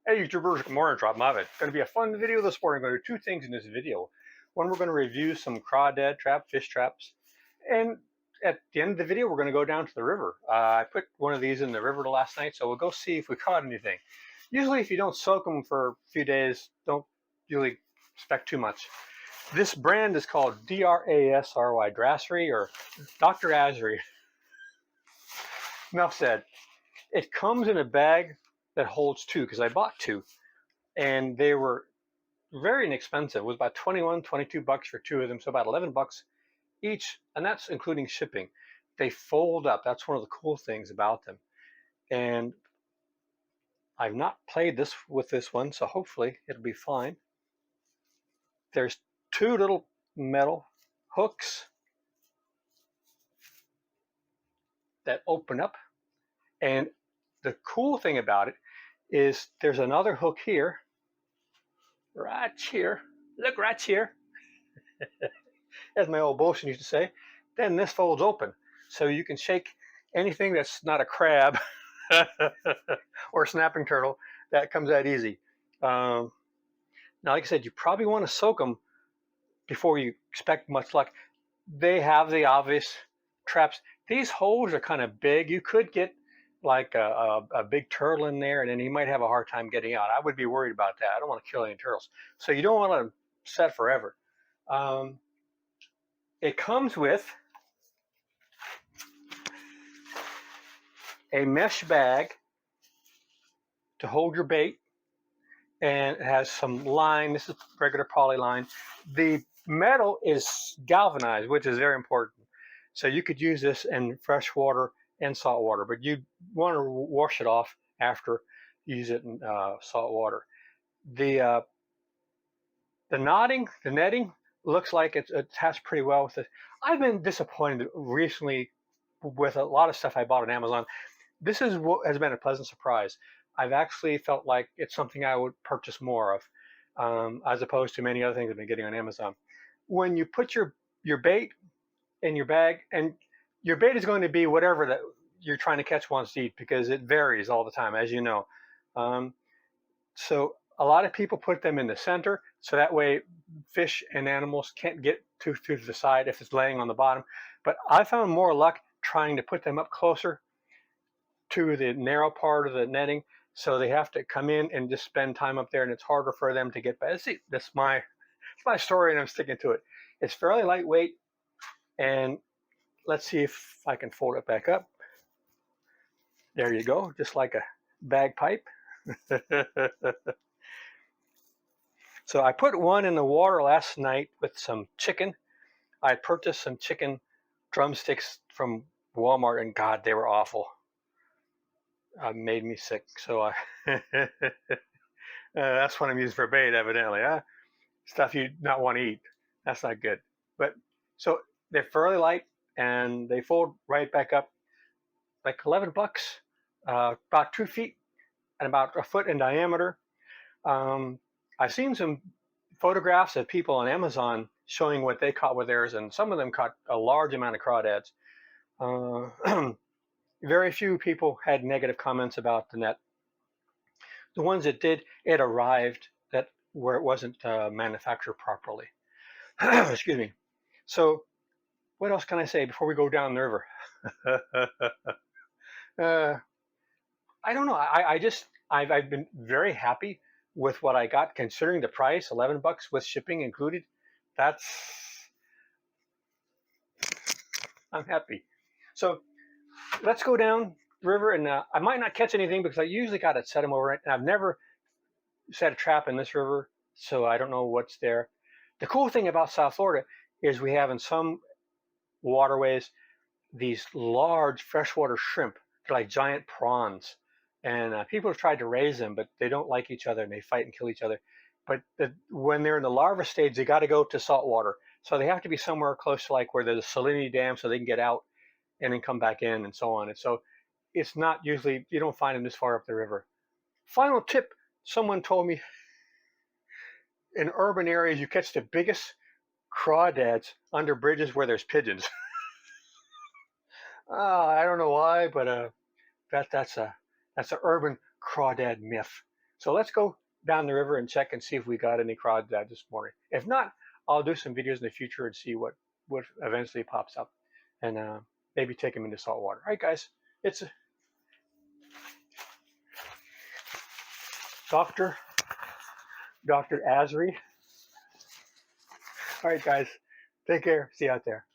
Hey YouTubers, good morning, Robb Moffett. It's going to be a fun video this morning. I'm going to do two things in this video. One, we're going to review some crawdad fish traps. And at the end of the video, we're going to go down to the river. I put one of these in the river last night, so we'll go see if we caught anything. Usually if you don't soak them for a few days, don't usually expect too much. This brand is called Drasry, Drassery, or Dr. Asry. Enough said. It comes in a bag that holds two, because I bought two. And they were very inexpensive. It was about 21, 22 bucks for two of them, so about 11 bucks each, and that's including shipping. They fold up. That's one of the cool things about them. And I've not played this with this one, so hopefully it'll be fine. There's two little metal hooks that open up, and the cool thing about it is there's another hook here, right here. Look right here. As my old Bolshin used to say. Then this folds open, so you can shake anything that's not a crab or a snapping turtle. That comes out easy. Now, like I said, you probably want to soak them before you expect much luck. They have the obvious traps. These holes are kind of big. You could get like a big turtle in there, and then you might have a hard time getting out. I would be worried about that. I don't want to kill any turtles. So you don't want to set forever. It comes with a mesh bag to hold your bait, and it has some line. This is regular poly line. The metal is galvanized, which is very important. So you could use this in fresh water and salt water, but you want to wash it off after you use it in salt water. The netting looks like it attached pretty well with it. I've been disappointed recently with a lot of stuff I bought on Amazon. This is what has been a pleasant surprise. I've actually felt like it's something I would purchase more of, as opposed to many other things I've been getting on Amazon. When you put your bait in your bag, and your bait is going to be whatever that you're trying to catch wants to eat, because it varies all the time, as you know. So a lot of people put them in the center, so that way fish and animals can't get to the side if it's laying on the bottom. But I found more luck trying to put them up closer to the narrow part of the netting, so they have to come in and just spend time up there, and it's harder for them to get by. See, that's my story, and I'm sticking to it. It's fairly lightweight, and let's see if I can fold it back up. There you go, just like a bagpipe. So I put one in the water last night with some chicken. I purchased some chicken drumsticks from Walmart, and God, they were awful. Made me sick. So that's what I'm using for bait, evidently. Huh? Stuff you not want to eat. That's not good. But so they're fairly light, and they fold right back up, like 11 bucks, about 2 feet and about a foot in diameter. I've seen some photographs of people on Amazon showing what they caught with theirs, and some of them caught a large amount of crawdads. Very few people had negative comments about the net. The ones that did, it arrived where it wasn't manufactured properly. Excuse me. So what else can I say before we go down the river? I don't know. I've been very happy with what I got, considering the price, 11 bucks with shipping included. I'm happy. So let's go down the river, and I might not catch anything because I usually got to set them overnight, and I've never set a trap in this river, so I don't know what's there. The cool thing about South Florida is we have in some waterways these large freshwater shrimp. They're like giant prawns. And people have tried to raise them, but they don't like each other, and they fight and kill each other. But when they're in the larva stage, they got to go to salt water. So they have to be somewhere close to like where there's a salinity dam, so they can get out and then come back in and so on. And so it's not usually, you don't find them this far up the river. Final tip, someone told me in urban areas you catch the biggest crawdads under bridges where there's pigeons. I don't know why, but that's an urban crawdad myth. So let's go down the river and check and see if we got any crawdad this morning. If not, I'll do some videos in the future and see what eventually pops up, and maybe take them into salt water. All right, guys, it's Doctor Asri. All right, guys, take care. See you out there.